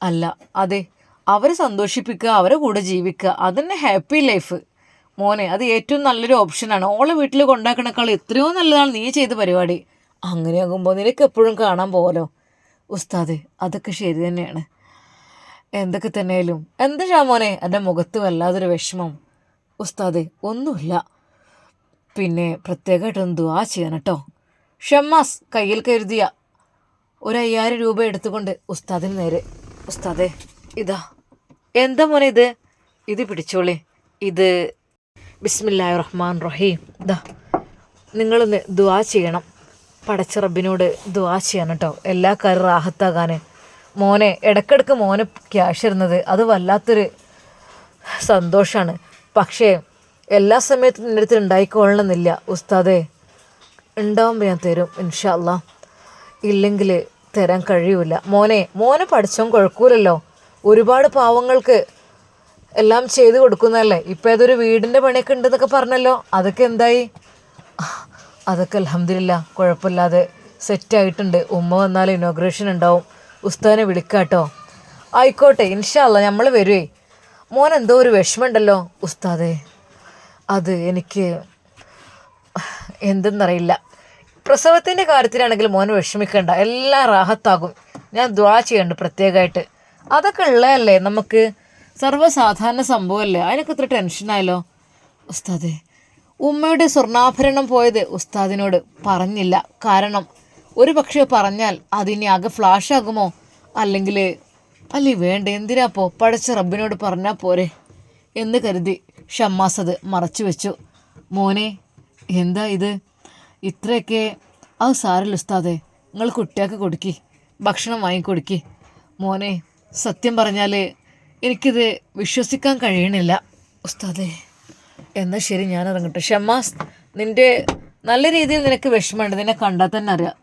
അല്ല. അതെ, അവരെ സന്തോഷിപ്പിക്കുക, അവരെ കൂടെ ജീവിക്കുക, അതന്നെ ഹാപ്പി ലൈഫ്. മോനെ, അത് ഏറ്റവും നല്ലൊരു ഓപ്ഷനാണ്. ഓളെ വീട്ടിൽ കൊണ്ടാക്കണേക്കാൾ എത്രയോ നല്ലതാണ് നീ ചെയ്ത പരിപാടി. അങ്ങനെയാകുമ്പോൾ നിനക്ക് എപ്പോഴും കാണാൻ പോകലോ. ഉസ്താദ്, അതൊക്കെ ശരി തന്നെയാണ്. എന്തൊക്കെ തന്നെയാലും എന്താ ഷാമോനെ എൻ്റെ മുഖത്ത് വല്ലാതൊരു വിഷമം? ഉസ്താദ്, ഒന്നുമില്ല. പിന്നെ പ്രത്യേകമായിട്ടൊന്ന് ദുആ ചെയ്യണം കേട്ടോ. ഷമ്മാസ് കയ്യിൽ കരുതിയ 5000 രൂപ എടുത്തുകൊണ്ട് ഉസ്താദിന് നേരെ. ഉസ്താദേ, ഇതാ. എന്താ മോനെ ഇത്? ഇത് പിടിച്ചോളേ. ഇത് ബിസ്മില്ലാഹിർ റഹ്മാൻ റഹീം. ഇതാ, നിങ്ങളൊന്ന് ദുആ ചെയ്യണം. പടച്ച റബ്ബിനോട് ദുആ ചെയ്യണം കേട്ടോ, എല്ലാ കാര്യം റാഹത്താകാൻ. മോനെ, ഇടയ്ക്കിടയ്ക്ക് മോന് ക്യാഷ് തരുന്നത് അത് വല്ലാത്തൊരു സന്തോഷമാണ്. പക്ഷേ എല്ലാ സമയത്തും നിൻ്റെ അടുത്ത് ഉണ്ടായിക്കൊള്ളണമെന്നില്ല ഉസ്താദേ. ഉണ്ടാവുമ്പോൾ ഞാൻ തരും ഇൻഷാ അല്ലാ, ഇല്ലെങ്കിൽ തരാൻ കഴിയൂല. മോനെ പഠിച്ചോൻ കുഴക്കൂലല്ലോ. ഒരുപാട് പാവങ്ങൾക്ക് എല്ലാം ചെയ്ത് കൊടുക്കുന്നതല്ലേ. ഇപ്പം ഏതൊരു വീടിൻ്റെ പണിയൊക്കെ ഉണ്ടെന്നൊക്കെ പറഞ്ഞല്ലോ, അതൊക്കെ എന്തായി? അതൊക്കെ അൽഹംദുലില്ലാ കുഴപ്പമില്ലാതെ സെറ്റായിട്ടുണ്ട്. ഉമ്മ വന്നാൽ ഇനോഗ്രേഷൻ ഉണ്ടാവും. ഉസ്താദിനെ വിളിക്കാട്ടോ. ആയിക്കോട്ടെ, ഇൻഷാ അല്ലാ നമ്മൾ വരുവേ. മോൻ എന്തോ ഒരു വിഷമമുണ്ടല്ലോ ഉസ്താദേ. അത് എനിക്ക് എന്തെന്നറിയില്ല. പ്രസവത്തിൻ്റെ കാര്യത്തിലാണെങ്കിൽ മോൻ വിഷമിക്കണ്ട, എല്ലാം റാഹത്താകും. ഞാൻ ദുആ ചെയ്യുന്നുണ്ട് പ്രത്യേകമായിട്ട്. അതൊക്കെ ഉള്ളതല്ലേ, നമുക്ക് സർവ്വസാധാരണ സംഭവമല്ലേ, അതിനൊക്കെ ഇത്ര ടെൻഷനായല്ലോ ഉസ്താദേ. ഉമ്മയുടെ സ്വർണ്ണാഭരണം പോയത് ഉസ്താദിനോട് പറഞ്ഞില്ല. കാരണം ഒരു പക്ഷേ പറഞ്ഞാൽ അതിനി ആകെ ഫ്ലാഷ് ആകുമോ, അല്ലെങ്കിൽ വേണ്ട, എന്തിനാപ്പോ, പടച്ച റബ്ബിനോട് പറഞ്ഞാൽ പോരെ എന്ന് കരുതി ഷമ്മാസ് അത് മറച്ചു വെച്ചു. മോനെ എന്താ ഇത് ഇത്രയൊക്കെ? അത് സാരല്ല ഉസ്താദേ, നിങ്ങൾ കുട്ടിയൊക്കെ കൊടുക്കി, ഭക്ഷണം വാങ്ങിക്കൊടുക്കി. മോനെ സത്യം പറഞ്ഞാൽ എനിക്കിത് വിശ്വസിക്കാൻ കഴിയണില്ല ഉസ്താദേ. എന്നാൽ ശരി, ഞാൻ ഇറങ്ങട്ടെ. ഷമ്മാസ്, നിൻ്റെ നല്ല രീതിയിൽ നിനക്ക് വിഷമമുണ്ട്, നിന്നെ കണ്ടാൽ തന്നെ അറിയാം.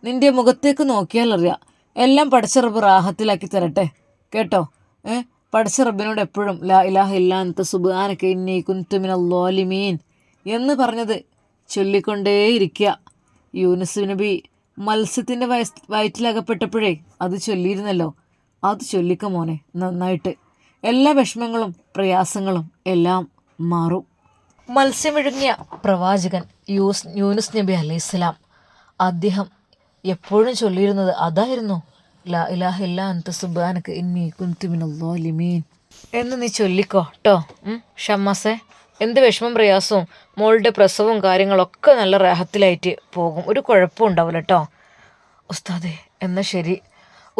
നിൻ്റെ മുഖത്തേക്ക് നോക്കിയാലറിയാം. എല്ലാം പടച്ച റബ്ബ് റാഹത്തിലാക്കി തരട്ടെ കേട്ടോ. പടച്ച റബ്ബിനോട് എപ്പോഴും ലാ ഇലാഹ ഇല്ലാ അൻത സുബ്ഹാനക ഇന്നി കുൻതു മിനൽ ളാലിമീൻ എന്ന് പറഞ്ഞത് ചൊല്ലിക്കൊണ്ടേയിരിക്കുക. യൂനുസ് നബി മത്സ്യത്തിൻ്റെ വയറ്റിലകപ്പെട്ടപ്പോഴേ അത് ചൊല്ലിയിരുന്നല്ലോ. അത് ചൊല്ലിക്ക മോനെ നന്നായിട്ട്. എല്ലാ വിഷമങ്ങളും പ്രയാസങ്ങളും എല്ലാം മാറും. മത്സ്യമിഴുങ്ങിയ പ്രവാചകൻ യൂനുസ് നബി അലൈഹിസ്സലാം, അദ്ദേഹം എപ്പോഴും ചൊല്ലിയിരുന്നത് അതായിരുന്നു, ലാ ഇലാഹ ഇല്ലാ അൻത സുബ്ഹാനക ഇന്നി കുൻതു മിനൽ ളാലിമീൻ എന്ന് നീ ചൊല്ലിക്കോ കേട്ടോ. ഷമ്മാസേ, എന്ത് വിഷമം പ്രയാസവും മോളുടെ പ്രസവവും കാര്യങ്ങളൊക്കെ നല്ല റാഹത്തിലായിട്ട് പോകും, ഒരു കുഴപ്പവും ഉണ്ടാവില്ല കേട്ടോ ഉസ്താദേ. എന്നാൽ ശരി.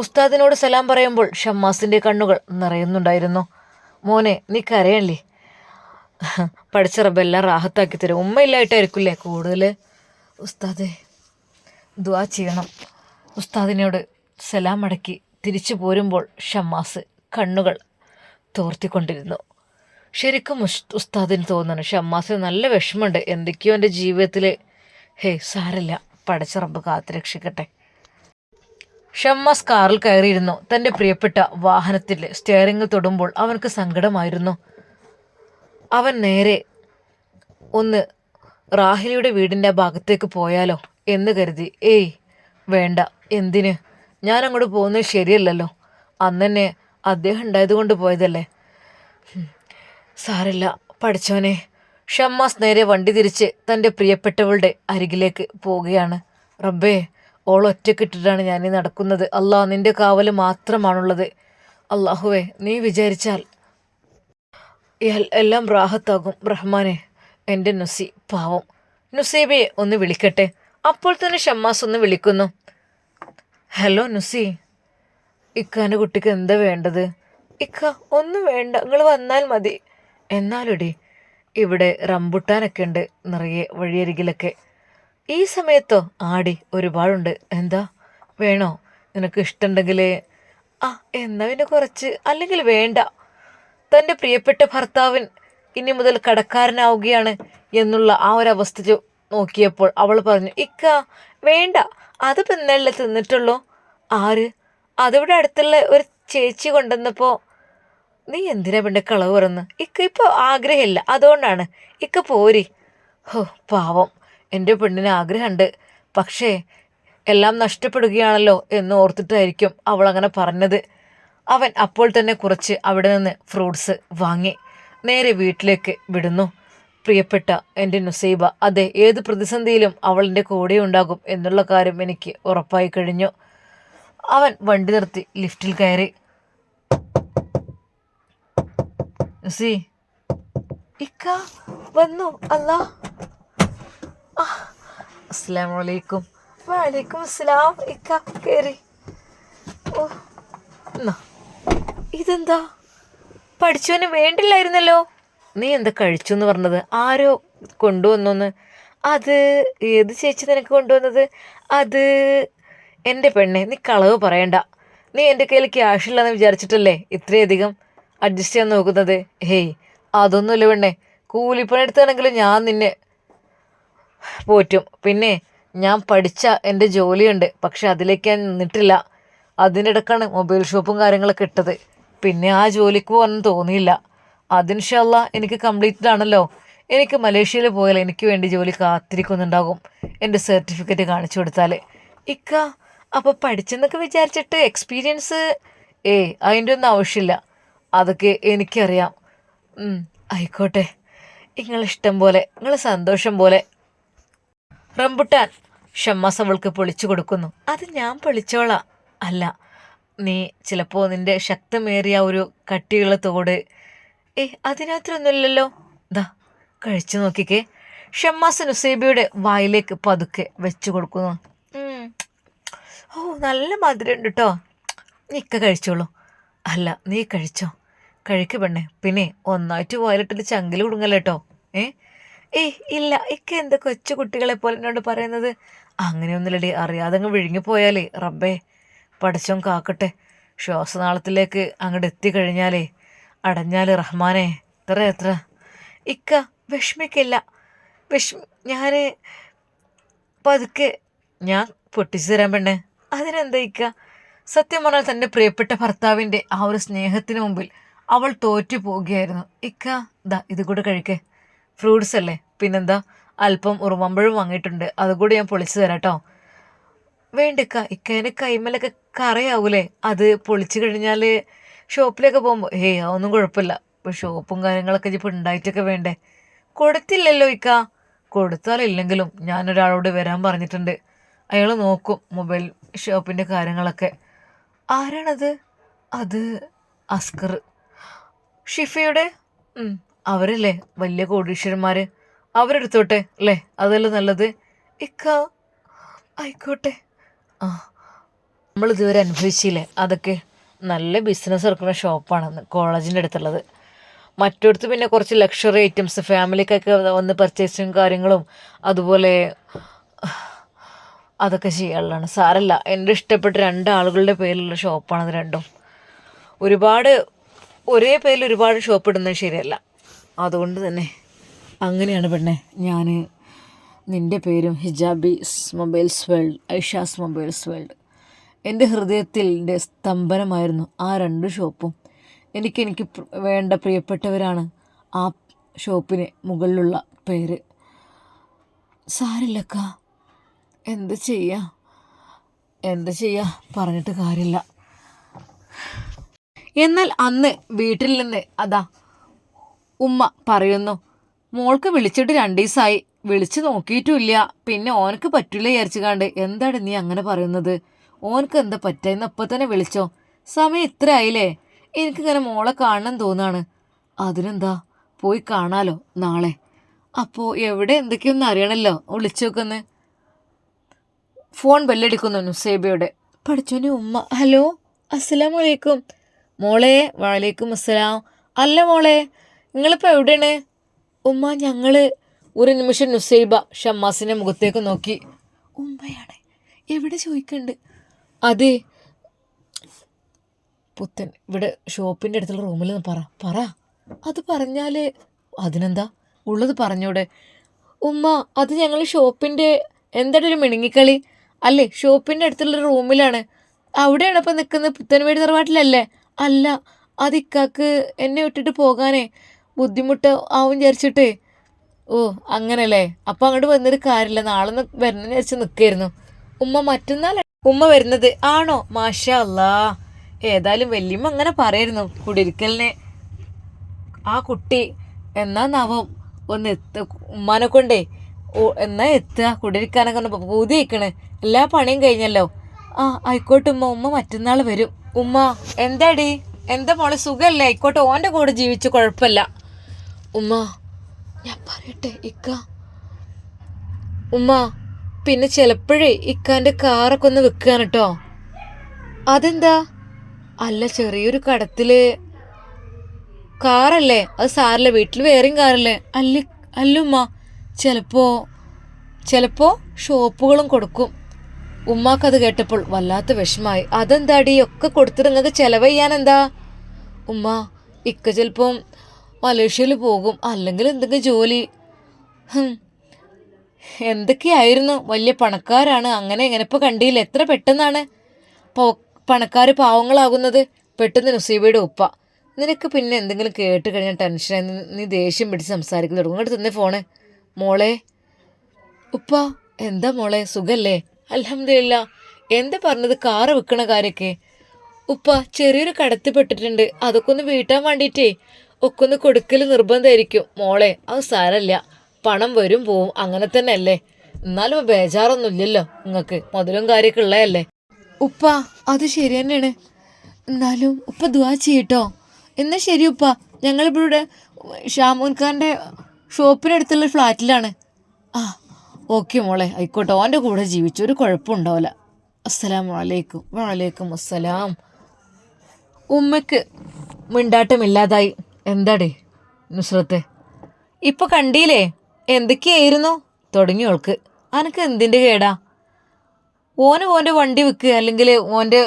ഉസ്താദിനോട് സലാം പറയുമ്പോൾ ഷമ്മാസിൻ്റെ കണ്ണുകൾ നിറയുന്നുണ്ടായിരുന്നു. മോനെ നീ കരയല്ലേ, പഠിച്ച റബ്ബെല്ലാം റാഹത്താക്കി തരും. ഉമ്മയില്ലായിട്ടായിരിക്കില്ലേ കൂടുതൽ. ഉസ്താദേ ദുആ ചെയ്യണം. ഉസ്താദിനോട് സലാം അടക്കി തിരിച്ചു പോരുമ്പോൾ ഷമ്മാസ് കണ്ണുകൾ തോർത്തിക്കൊണ്ടിരുന്നു. ശരിക്കും ഉസ്താദിന് തോന്നുന്നു ഷമ്മാസിന് നല്ല വിഷമമുണ്ട്, എന്തൊക്കെയോ എൻ്റെ ജീവിതത്തിൽ. സാരല്ല, പടച്ച റബ്ബ് കാത്തുരക്ഷിക്കട്ടെ. ഷമ്മാസ് കാറിൽ കയറിയിരുന്നു. തൻ്റെ പ്രിയപ്പെട്ട വാഹനത്തിൽ സ്റ്റിയറിംഗ് തൊടുമ്പോൾ അവനക്ക് സങ്കടമായിരുന്നു. അവൻ നേരെ ഒന്ന് റാഹിലയുടെ വീടിൻ്റെ ഭാഗത്തേക്ക് പോയാലോ എന്ന് കരുതി. വേണ്ട, എന്തിന്, ഞാൻ അങ്ങോട്ട് പോകുന്നത് ശരിയല്ലല്ലോ, അന്ന് തന്നെ അദ്ദേഹം ഉണ്ടായതുകൊണ്ട് പോയതല്ലേ. സാരല്ല പഠിച്ചവനെ. ഷമ്മാസ് നേരെ വണ്ടി തിരിച്ച് തൻ്റെ പ്രിയപ്പെട്ടവളുടെ അരികിലേക്ക് പോവുകയാണ്. റബ്ബേ, ഓൾ ഒറ്റക്കിട്ടിട്ടാണ് ഞാനീ നടക്കുന്നത്. അല്ലാ, നിൻ്റെ കാവൽ മാത്രമാണുള്ളത്. അള്ളാഹുവേ, നീ വിചാരിച്ചാൽ എല്ലാം റാഹത്താകും. റഹ്മാനെ, എൻ്റെ നുസി പാവം. നുസൈബയെ ഒന്ന് വിളിക്കട്ടെ. അപ്പോൾ തന്നെ ഷമ്മാസ് ഒന്ന് വിളിക്കുന്നു. ഹലോ നുസി, ഇക്കാൻ്റെ കുട്ടിക്ക് എന്താ വേണ്ടത്? ഇക്ക ഒന്നും വേണ്ട, നിങ്ങൾ വന്നാൽ മതി. എന്നാലുടി ഇവിടെ റംബുട്ടാനൊക്കെ ഉണ്ട് നിറയെ വഴിയരികിലൊക്കെ. ഈ സമയത്തോ? ആടി, ഒരുപാടുണ്ട്. എന്താ വേണോ? നിനക്ക് ഇഷ്ടമുണ്ടെങ്കിൽ എന്നാ പിന്നെ കുറച്ച്, അല്ലെങ്കിൽ വേണ്ട. തൻ്റെ പ്രിയപ്പെട്ട ഭർത്താവൻ ഇനി മുതൽ കടക്കാരനാവുകയാണ് എന്നുള്ള ആ ഒരവസ്ഥ നോക്കിയപ്പോൾ അവൾ പറഞ്ഞു, ഇക്ക വേണ്ട, അത് പിന്നല്ലേ തിന്നിട്ടുള്ളൂ. ആര്? അതിവിടെ അടുത്തുള്ള ഒരു ചേച്ചി കൊണ്ടുവന്നപ്പോൾ. നീ എന്തിനാ പിന്നെ കളവ് പറഞ്ഞ്? ഇക്ക ഇപ്പോൾ ആഗ്രഹമില്ല, അതുകൊണ്ടാണ്. ഇക്ക പോരി. പാവം, എൻ്റെ പെണ്ണിന് ആഗ്രഹമുണ്ട്, പക്ഷേ എല്ലാം നഷ്ടപ്പെടുകയാണല്ലോ എന്ന് ഓർത്തിട്ടായിരിക്കും അവൾ അങ്ങനെ പറഞ്ഞത്. അവൻ അപ്പോൾ തന്നെ കുറച്ച് അവിടെ നിന്ന് ഫ്രൂട്ട്സ് വാങ്ങി നേരെ വീട്ടിലേക്ക് വിടുന്നു. പ്രിയപ്പെട്ട എൻ്റെ നുസൈബ, അതെ, ഏത് പ്രതിസന്ധിയിലും അവളിൻ്റെ കൂടെ ഉണ്ടാകും എന്നുള്ള കാര്യം എനിക്ക് ഉറപ്പായി കഴിഞ്ഞു. അവൻ വണ്ടി നിർത്തി ലിഫ്റ്റിൽ കയറി. നുസി, ഇക്ക വന്നു. അല്ലാ, അസ്സലാമു അലൈക്കും. വലൈക്കും അസ്സലാം. ഇക്ക കയറി. ഇതെന്താ? പഠിച്ചവന് വേണ്ടില്ലായിരുന്നല്ലോ. നീ എന്താ കഴിച്ചു എന്ന് പറഞ്ഞത്? ആരോ കൊണ്ടുവന്നോന്ന്? അത് ഏത് ചേച്ചി നിനക്ക് കൊണ്ടുവന്നത്? അത് എൻ്റെ പെണ്ണെ, നീ കളവ് പറയണ്ട. നീ എൻ്റെ കയ്യിൽ ക്യാഷില്ലെന്ന് വിചാരിച്ചിട്ടല്ലേ ഇത്രയധികം അഡ്ജസ്റ്റ് ചെയ്യാൻ നോക്കുന്നത്? അതൊന്നുമില്ല പെണ്ണെ, കൂലിപ്പണി എടുത്താണെങ്കിലും ഞാൻ നിന്നെ പോറ്റും. പിന്നെ ഞാൻ പഠിച്ച എൻ്റെ ജോലിയുണ്ട്, പക്ഷെ അതിലേക്ക് ഞാൻ നിന്നിട്ടില്ല. അതിനിടക്കാണ് മൊബൈൽ ഷോപ്പും കാര്യങ്ങളൊക്കെ ഇട്ടത്. പിന്നെ ആ ജോലിക്ക് പോകാനൊന്നും തോന്നിയില്ല. അതിൻഷാല്ലാ എനിക്ക് കംപ്ലീറ്റഡ് ആണല്ലോ. എനിക്ക് മലേഷ്യയിൽ പോയാൽ എനിക്ക് വേണ്ടി ജോലി കാത്തിരിക്കുന്നുണ്ടാകും, എൻ്റെ സർട്ടിഫിക്കറ്റ് കാണിച്ചു കൊടുത്താൽ. ഇക്ക, അപ്പോൾ പഠിച്ചെന്നൊക്കെ വിചാരിച്ചിട്ട് എക്സ്പീരിയൻസ് അതിൻ്റെ ഒന്നും ആവശ്യമില്ല. അതൊക്കെ എനിക്കറിയാം. ആയിക്കോട്ടെ, നിങ്ങളിഷ്ടം പോലെ, നിങ്ങൾ സന്തോഷം പോലെ. റംബുട്ടാൻ ഷമ്മാസ് അവൾക്ക് പൊളിച്ചു കൊടുക്കുന്നു. അത് ഞാൻ പൊളിച്ചോളാം. അല്ല, നീ ചിലപ്പോൾ നിൻ്റെ ശക്തമേറിയ ഒരു കട്ടിയുള്ള തോട് അതിനകത്തൊന്നുമില്ലല്ലോ. ദാ കഴിച്ചു നോക്കിക്കേ. ഷമ്മാസ് നുസൈബയുടെ വായിലേക്ക് പതുക്കെ വെച്ചു കൊടുക്കുന്നു. നല്ല മധുരമുണ്ട് കേട്ടോ. നീക്ക കഴിച്ചോളൂ. അല്ല, നീ കഴിച്ചോ. കഴിക്ക് പെണ്ണേ. പിന്നെ ഒന്നായിട്ട് വായിലിട്ടിട്ട് ചങ്കിൽ കുടുങ്ങല്ലോ കേട്ടോ. ഇല്ല, ഇക്ക എന്താ കൊച്ചു കുട്ടികളെ പോലെ എന്നോട് പറയുന്നത്? അങ്ങനെയൊന്നുമില്ലടി, അറിയാതെ അങ്ങ് വിഴുങ്ങിപ്പോയാലേ റബ്ബേ പഠിച്ചോൻ കാക്കട്ടെ. ശ്വാസനാളത്തിലേക്ക് അങ്ങോട്ട് എത്തിക്കഴിഞ്ഞാലേ അടഞ്ഞാൽ റഹ്മാനെ എത്ര ഇക്ക വിഷമിക്കില്ല. ഞാൻ പതുക്കെ ഞാൻ പൊട്ടിച്ചു തരാൻ പെണ്ണേ. അതിനെന്താ ഇക്ക? സത്യം പറഞ്ഞാൽ തൻ്റെ പ്രിയപ്പെട്ട ഭർത്താവിൻ്റെ ആ ഒരു സ്നേഹത്തിന് മുമ്പിൽ അവൾ തോറ്റു പോവുകയായിരുന്നു. ഇക്ക ദാ ഇത് കൂടെ കഴിക്കേ, ഫ്രൂട്ട്സ് അല്ലേ. പിന്നെന്താ, അല്പം ഉറുമമ്പഴം വാങ്ങിയിട്ടുണ്ട്, അതുകൂടി ഞാൻ പൊളിച്ചു തരാം കേട്ടോ. വേണ്ടക്ക, ഇക്കേൻ്റെ കൈമലൊക്കെ കറയാവൂലേ, അത് പൊളിച്ചു കഴിഞ്ഞാൽ ഷോപ്പിലൊക്കെ പോകുമ്പോൾ അതൊന്നും കുഴപ്പമില്ല. ഇപ്പോൾ ഷോപ്പും കാര്യങ്ങളൊക്കെ ഇപ്പോൾ ഉണ്ടായിട്ടൊക്കെ വേണ്ടേ. കൊടുത്തില്ലല്ലോ ഇക്ക. കൊടുത്താലില്ലെങ്കിലും ഞാനൊരാളോട് വരാൻ പറഞ്ഞിട്ടുണ്ട്. അയാൾ നോക്കും മൊബൈൽ ഷോപ്പിൻ്റെ കാര്യങ്ങളൊക്കെ. ആരാണത്? അത് അസ്കർ, ഷിഫയുടെ. അവരല്ലേ വലിയ കോടീശ്വരന്മാർ, അവരെടുത്തോട്ടെ അല്ലേ, അതല്ലേ നല്ലത്. ഇക്ക ആയിക്കോട്ടെ. നമ്മളിതുവരെ അനുഭവിച്ചില്ലേ അതൊക്കെ. നല്ല ബിസിനസ് ഇറക്കുന്ന ഷോപ്പാണെന്ന് കോളേജിൻ്റെ അടുത്തുള്ളത്. മറ്റടുത്ത് പിന്നെ കുറച്ച് ലക്ഷറി ഐറ്റംസ് ഫാമിലിക്കൊക്കെ വന്ന് പർച്ചേസിങ് കാര്യങ്ങളും അതുപോലെ അതൊക്കെ ചെയ്യാനുള്ളതാണ്. സാരല്ല, എൻ്റെ ഇഷ്ടപ്പെട്ട 2 ആളുകളുടെ പേരിലുള്ള ഷോപ്പാണത് രണ്ടും. ഒരുപാട് ഒരേ പേരിൽ ഒരുപാട് ഷോപ്പ് ഇടുന്നത് ശരിയല്ല. അതുകൊണ്ട് തന്നെ അങ്ങനെയാണ് പെണ്ണെ. ഞാൻ നിൻ്റെ പേരും hijabi's mobiles world, Aisha's mobiles world. എൻ്റെ ഹൃദയത്തിൻ്റെ സ്തംഭനമായിരുന്നു ആ 2 ഷോപ്പും. എനിക്ക് വേണ്ട പ്രിയപ്പെട്ടവരാണ് ആ ഷോപ്പിന് മുകളിലുള്ള പേര്. സാരില്ലക്ക, എന്ത് ചെയ്യാ പറഞ്ഞിട്ട് കാര്യമില്ല. എന്നാൽ അന്ന് വീട്ടിൽ നിന്ന് അതാ ഉമ്മ പറയുന്നു, മോൾക്ക് വിളിച്ചിട്ട് 2 ദിവസമായി, വിളിച്ച് നോക്കിയിട്ടുമില്ല. പിന്നെ ഓനക്ക് പറ്റില്ല വിചാരിച്ചുകാണ്ട്. എന്താണ് നീ അങ്ങനെ പറയുന്നത്? ഓനക്ക് എന്താ പറ്റുക? ഇപ്പം തന്നെ വിളിച്ചോ. സമയം ഇത്ര ആയില്ലേ? എനിക്കിങ്ങനെ മോളെ കാണണം തോന്നാണ്. അതിനെന്താ, പോയി കാണാലോ നാളെ. അപ്പോൾ എവിടെ എന്തൊക്കെയൊന്നും അറിയണമല്ലോ. വിളിച്ചു നോക്കുന്ന്. ഫോൺ ബെല്ലടിക്കുന്നു നുസൈബയുടെ. പഠിച്ചോനെ ഉമ്മ. ഹലോ, അസ്സലാമു അലൈക്കും. മോളെ. വലൈക്കും അസ്സലാം. അല്ല മോളെ, നിങ്ങളിപ്പോൾ എവിടെയാണ്? ഉമ്മ, ഞങ്ങൾ ഒരു നിമിഷം നുസൈബ ഷമ്മാസിൻ്റെ മുഖത്തേക്ക് നോക്കി. ഉമ്മയാണ് എവിടെ ചോദിക്കുന്നുണ്ട്. അതെ പുത്തൻ ഇവിടെ ഷോപ്പിൻ്റെ അടുത്തുള്ള റൂമിൽ നിന്ന് പറ. അത് പറഞ്ഞാൽ അതിനെന്താ, ഉള്ളത് പറഞ്ഞൂടെ ഉമ്മ? അത് ഞങ്ങൾ ഷോപ്പിൻ്റെ എന്താണ് ഒരു മിണുങ്ങിക്കളി അല്ലേ? ഷോപ്പിൻ്റെ അടുത്തുള്ള റൂമിലാണ്. അവിടെയാണ് ഇപ്പം നിൽക്കുന്നത്. പുത്തൻവീട് തറവാട്ടിലല്ലേ? അല്ല, അത് ഇക്കാക്ക് എന്നെ വിട്ടിട്ട് പോകാനേ ബുദ്ധിമുട്ട് ആവും വിചാരിച്ചിട്ടേ. ഓ അങ്ങനല്ലേ. അപ്പം അങ്ങോട്ട് വന്നൊരു കാര്യമില്ല, നാളെ വരണമെന്ന് വിചാരിച്ച് നിൽക്കായിരുന്നു. ഉമ്മ മറ്റന്നാൾ ഉമ്മ വരുന്നത് ആണോ? മാഷാ അല്ലാ. ഏതായാലും വല്യമ്മ അങ്ങനെ പറയായിരുന്നു കുടിരിക്കലിനെ. ആ കുട്ടി എന്നാ നവം ഒന്ന് ഉമ്മാനെ കൊണ്ടേ എന്നാ എത്തുക കുടിരിക്കാനൊക്കെ ഒന്ന് പൂതി വയ്ക്കണേ. എല്ലാ പണിയും കഴിഞ്ഞല്ലോ. ആയിക്കോട്ടെ ഉമ്മ മറ്റന്നാൾ വരും. ഉമ്മ എന്താടി, എന്താ മോളെ സുഖമല്ലേ? ആയിക്കോട്ടെ, ഓൻ്റെ കൂടെ ജീവിച്ചു, കുഴപ്പമില്ല. ഉമ്മ ഞാൻ പറയട്ടെ ഇക്ക. ഉമ്മ പിന്നെ ചിലപ്പോഴേ ഇക്കാൻ്റെ കാറൊക്കെ ഒന്ന് വെക്കുകയാണ് കേട്ടോ. അതെന്താ? അല്ല, ചെറിയൊരു കടത്തിൽ കാറല്ലേ, അത് സാറില്ല, വീട്ടിൽ വേറെയും കാറല്ലേ? അല്ലുമ്മ, ചിലപ്പോൾ ഷോപ്പുകളും കൊടുക്കും. ഉമ്മാക്കത് കേട്ടപ്പോൾ വല്ലാത്ത വിഷമായി. അതെന്താടി, ഒക്കെ കൊടുത്തിട്ട് നിങ്ങൾക്ക് ചിലവ് ചെയ്യാനെന്താ? ഉമ്മ, ഇക്ക ചിലപ്പം മലേഷ്യയിൽ പോകും, അല്ലെങ്കിൽ എന്തെങ്കിലും ജോലി. എന്തൊക്കെയായിരുന്നു, വലിയ പണക്കാരാണ്, അങ്ങനെ ഇങ്ങനെ ഇപ്പോൾ കണ്ടില്ല. എത്ര പെട്ടെന്നാണ് പണക്കാർ പാവങ്ങളാകുന്നത്. പെട്ടെന്ന് നുസൈബയുടെ ഉപ്പ. നിനക്ക് പിന്നെ എന്തെങ്കിലും കേട്ട് കഴിഞ്ഞാൽ ടെൻഷനായി, നീ ദേഷ്യം പിടിച്ച് സംസാരിക്കാൻ തുടങ്ങും. ഇങ്ങോട്ട് തന്നെ ഫോണ്. മോളെ. ഉപ്പ എന്താ മോളെ, സുഖല്ലേ? അൽഹംദുലില്ലാ. എന്ത് പറഞ്ഞത് കാറ് വിൽക്കണ കാര്യമൊക്കെ? ഉപ്പ ചെറിയൊരു കടത്തിപ്പെട്ടിട്ടുണ്ട്, അതൊക്കെ ഒന്ന് വീട്ടാൻ വേണ്ടിയിട്ടേ ഒക്കെ ഒന്ന് കൊടുക്കൽ നിർബന്ധമായിരിക്കും. മോളെ അത് സാരല്ല, പണം വരും പോവും, അങ്ങനെ തന്നെ അല്ലേ. എന്നാലും ബേജാറൊന്നും ഇല്ലല്ലോ നിങ്ങൾക്ക്, മുതലും കാര്യമൊക്കെ ഉള്ളതല്ലേ. ഉപ്പ അത് ശരി തന്നെയാണ്, എന്നാലും ഉപ്പ ദുആ ചെയ്യട്ടോ. എന്നാൽ ശരി ഉപ്പ, ഞങ്ങളിവിടെ ഷാമൂൻഖാൻ്റെ ഷോപ്പിനടുത്തുള്ള ഫ്ലാറ്റിലാണ്. ആ ഓക്കെ മോളെ, ആയിക്കോട്ടെ. ഓൻ്റെ കൂടെ ജീവിച്ചു, ഒരു കുഴപ്പമുണ്ടാവില്ല. അസ്സലാമു അലൈക്കും. വലൈക്കും അസ്സലാം. ഉമ്മക്ക് മിണ്ടാട്ടമില്ലാതായി. എന്താടേ നുസ്രത്തെ, ഇപ്പൊ കണ്ടീലേ എന്തൊക്കെയായിരുന്നു തുടങ്ങിയോൾക്ക്? അനക്ക് എന്തിൻ്റെ കേടാ? ഓൻ്റെ വണ്ടി വിൽക്കുക, അല്ലെങ്കിൽ ഓൻ്റെ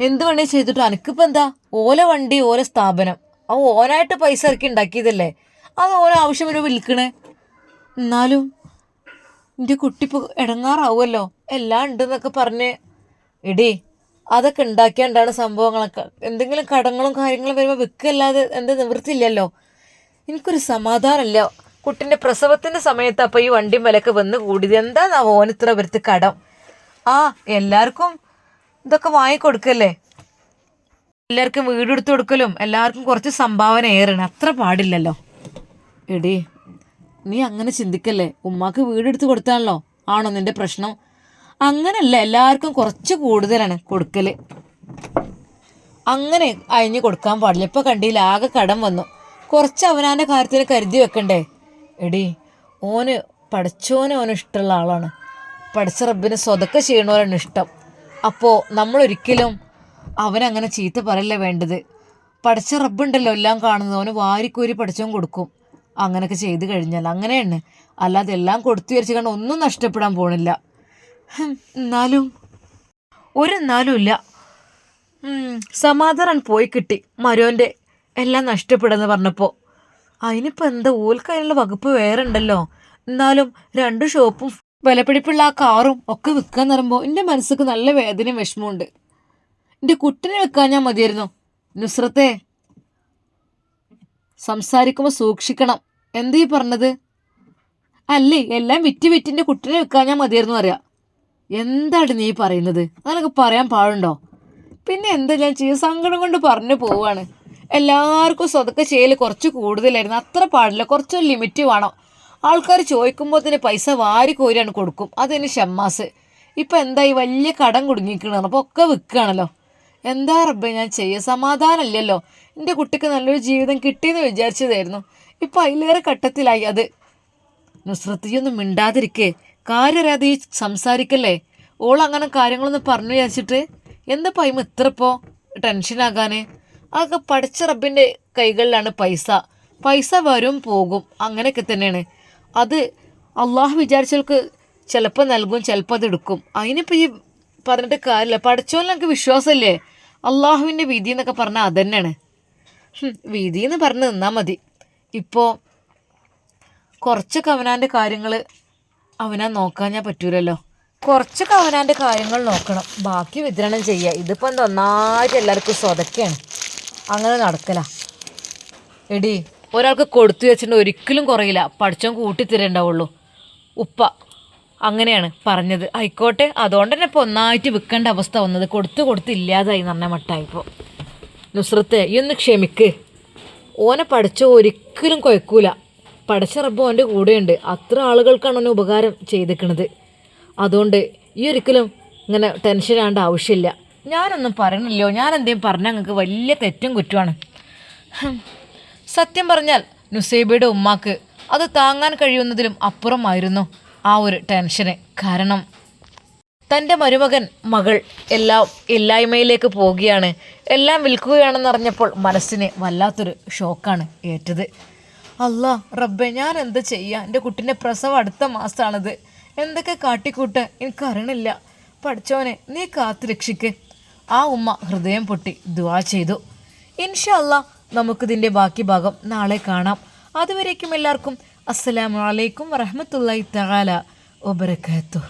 എന്ത് വണ്ടി ചെയ്തിട്ട് അനക്കിപ്പോൾ എന്താ? ഓലെ വണ്ടി ഓലെ സ്ഥാപനം, അത് ഓനായിട്ട് പൈസ ഇറക്കി ഉണ്ടാക്കിയതല്ലേ, അത് ഓരോ ആവശ്യം വരെ വിൽക്കണേ. എന്നാലും എൻ്റെ കുട്ടി ഇപ്പോൾ ഇടങ്ങാറാവുമല്ലോ, എല്ലാം ഉണ്ടെന്നൊക്കെ പറഞ്ഞ്. എടീ അതൊക്കെ ഉണ്ടാക്കിയാണ്ടാണ് സംഭവങ്ങളൊക്കെ. എന്തെങ്കിലും കടങ്ങളും കാര്യങ്ങളും വരുമ്പോൾ വിൽക്കല്ലാതെ എന്താ നിവൃത്തിയില്ലല്ലോ. എനിക്കൊരു സമാധാനമില്ല. കുട്ടിൻ്റെ പ്രസവത്തിൻ്റെ സമയത്ത് അപ്പോൾ ഈ വണ്ടി വിലക്ക് വന്ന് കൂടിയത് എന്താ ഓനിത്ര വരുത്ത് കടം? ആ എല്ലാവർക്കും ഇതൊക്കെ വാങ്ങിക്കൊടുക്കല്ലേ, എല്ലാവർക്കും വീടെടുത്ത് കൊടുക്കലും എല്ലാവർക്കും കുറച്ച് സംഭാവന ഏറണം, അത്ര പാടില്ലല്ലോ. എടീ നീ അങ്ങനെ ചിന്തിക്കല്ലേ, ഉമ്മാക്ക് വീടെടുത്ത് കൊടുത്താണല്ലോ ആണോ നിൻ്റെ പ്രശ്നം? അങ്ങനല്ല, എല്ലാവർക്കും കുറച്ച് കൂടുതലാണ് കൊടുക്കൽ, അങ്ങനെ അയഞ്ഞു കൊടുക്കാൻ പാടില്ല. ഇപ്പോൾ കണ്ടില്ല ആകെ കടം വന്നു, കുറച്ച് അവനാൻ്റെ കാര്യത്തിന് കരുതി വെക്കണ്ടേ. എടീ ഓന് ഓന് ഇഷ്ടമുള്ള ആളാണ്, പഠിച്ച റബ്ബിന് സ്വതക്ക ചെയ്യണവരാണ് ഇഷ്ടം. അപ്പോൾ നമ്മളൊരിക്കലും അവനങ്ങനെ ചീത്ത പറയല്ലേ വേണ്ടത്. പഠിച്ച റബ്ബുണ്ടല്ലോ എല്ലാം കാണുന്നത്, അവന് വാരിക്കോരി പഠിച്ചവൻ കൊടുക്കും. അങ്ങനെയൊക്കെ ചെയ്ത് കഴിഞ്ഞാൽ അങ്ങനെയാണ്, അല്ലാതെ എല്ലാം കൊടുത്തു വിചാരിച്ച് കണ്ട് ഒന്നും നഷ്ടപ്പെടാൻ പോണില്ല. എന്നാലും ഇല്ല. സമാധാനം പോയി കിട്ടി മരോൻ്റെ എല്ലാം നഷ്ടപ്പെടുമെന്ന് പറഞ്ഞപ്പോൾ. അതിനിപ്പോൾ എന്താ, ഓൽക്കതിനുള്ള വകുപ്പ് വേറെ ഉണ്ടല്ലോ. എന്നാലും 2 ഷോപ്പും വിലപിടിപ്പുള്ള ആ കാറും ഒക്കെ വിൽക്കാൻ പറയുമ്പോൾ എൻ്റെ മനസ്സിക്ക് നല്ല വേദനയും വിഷമമുണ്ട്. എൻ്റെ കുട്ടിനെ വെക്കാൻ ഞാൻ മതിയായിരുന്നു. നുസ്രത്തെ, സംസാരിക്കുമ്പോൾ സൂക്ഷിക്കണം. എന്തീ പറഞ്ഞത്? അല്ലേ എല്ലാം വിറ്റിൻ്റെ കുട്ടിനെ വെക്കാൻ ഞാൻ മതിയായിരുന്നു അറിയാം. എന്താണ് നീ പറയുന്നത്? അങ്ങനൊക്കെ പറയാൻ പാടുണ്ടോ? പിന്നെ എന്താ ഞാൻ ചെയ്യുക, സങ്കടം കൊണ്ട് പറഞ്ഞു പോവാണ്. എല്ലാവർക്കും സ്വതക്കെ ചെയ്യൽ കുറച്ച് കൂടുതലായിരുന്നു, അത്ര പാടില്ല, കുറച്ചൊരു ലിമിറ്റ് വേണം. ആൾക്കാർ ചോദിക്കുമ്പോൾ തന്നെ പൈസ വാരി കോരിയാണ് കൊടുക്കും. അതിന് ഷമ്മാസ് ഇപ്പം എന്തായി വലിയ കടം കുടുങ്ങിക്കണം, അപ്പോൾ ഒക്കെ വിൽക്കുകയാണല്ലോ. എന്താ റബ്ബേ ഞാൻ ചെയ്യുക, സമാധാനമില്ലല്ലോ. എൻ്റെ കുട്ടിക്ക് നല്ലൊരു ജീവിതം കിട്ടിയെന്ന് വിചാരിച്ചതായിരുന്നു, ഇപ്പം അതിലേറെ ഘട്ടത്തിലായി അത്. നുസ്രത്തിയൊന്നും മിണ്ടാതിരിക്കേ, കാര്യറിയാതെ ഈ സംസാരിക്കല്ലേ. ഓളങ്ങനെ കാര്യങ്ങളൊന്നും പറഞ്ഞു വിചാരിച്ചിട്ട് എന്താ പൈമ ഇത്രപ്പോൾ ടെൻഷനാകാൻ? അതൊക്കെ പഠിച്ച റബ്ബിൻ്റെ കൈകളിലാണ് പൈസ വരും പോകും, അങ്ങനെയൊക്കെ തന്നെയാണ്. അത് അള്ളാഹു വിചാരിച്ചവർക്ക് ചിലപ്പോൾ നൽകും, ചിലപ്പോൾ അത് എടുക്കും. അതിനിപ്പോൾ ഈ പറഞ്ഞിട്ട് കാര്യമില്ല. പഠിച്ചോലും എനിക്ക് വിശ്വാസമല്ലേ, അള്ളാഹുവിൻ്റെ വിധി എന്നൊക്കെ പറഞ്ഞാൽ അതന്നെയാണ്. വിധി എന്ന് പറഞ്ഞ് നിന്നാൽ മതി. ഇപ്പോൾ കുറച്ചൊക്കെ അവനാൻ്റെ കാര്യങ്ങൾ അവനാ നോക്കാൻ പറ്റൂലല്ലോ. കുറച്ചൊക്കെ അവനാൻ്റെ കാര്യങ്ങൾ നോക്കണം, ബാക്കി വിതരണം ചെയ്യുക. ഇതിപ്പോൾ എന്താ ഒന്നായിട്ട് എല്ലാവർക്കും സ്വതക്കെയാണ്, അങ്ങനെ നടക്കല. എടി ഒരാൾക്ക് കൊടുത്തു വെച്ചിട്ട് ഒരിക്കലും കുറയില്ല, പഠിച്ചവൻ കൂട്ടിത്തരേണ്ടാവുള്ളൂ. ഉപ്പ അങ്ങനെയാണ് പറഞ്ഞത്. ആയിക്കോട്ടെ, അതുകൊണ്ട് തന്നെ ഇപ്പോൾ ഒന്നായിട്ട് വിൽക്കേണ്ട അവസ്ഥ വന്നത്, കൊടുത്ത് ഇല്ലാതായി എന്ന് പറഞ്ഞ മട്ടായിപ്പോൾ. നുസ്രത്തെ ഈ ഒന്ന് ക്ഷമിക്ക്, ഓനെ പഠിച്ചോ ഒരിക്കലും കുഴക്കൂല. പഠിച്ച റബ്ബ് ഓൻ്റെ കൂടെയുണ്ട്, അത്ര ആളുകൾക്കാണ് ഓനെ ഉപകാരം ചെയ്തിരിക്കുന്നത്. അതുകൊണ്ട് ഈ ഒരിക്കലും ഇങ്ങനെ ടെൻഷനാകേണ്ട ആവശ്യമില്ല. ഞാനൊന്നും പറയണില്ലോ, ഞാൻ എന്തെങ്കിലും പറഞ്ഞാൽ നിങ്ങൾക്ക് വലിയ തെറ്റും കുറ്റമാണ്. സത്യം പറഞ്ഞാൽ നുസൈബയുടെ ഉമ്മാക്ക് അത് താങ്ങാൻ കഴിയുന്നതിലും അപ്പുറമായിരുന്നു ആ ഒരു ടെൻഷന്. കാരണം തൻ്റെ മകൾ എല്ലാം ഇല്ലായ്മയിലേക്ക് പോവുകയാണ്, എല്ലാം വിൽക്കുകയാണെന്നറിഞ്ഞപ്പോൾ മനസ്സിന് വല്ലാത്തൊരു ഷോക്കാണ് ഏറ്റത്. അല്ലാ റബ്ബേ, ഞാൻ എന്താ ചെയ്യുക? എൻ്റെ കുട്ടീൻ്റെ പ്രസവം അടുത്ത മാസമാണിത്, എന്തൊക്കെ കാട്ടിക്കൂട്ട് എനിക്കറിയണില്ല. പഠിച്ചവനെ നീ കാത്തു രക്ഷിക്ക്. ആ ഉമ്മ ഹൃദയം പൊട്ടി ദുആ ചെയ്തു. ഇൻഷാ അല്ലാ നമുക്കിതിൻ്റെ ബാക്കി ഭാഗം നാളെ കാണാം. അതുവരേക്കും എല്ലാവർക്കും അസ്സലാമു അലൈക്കും വറഹ്മത്തുള്ളാഹി തആല വബറകാതുഹു.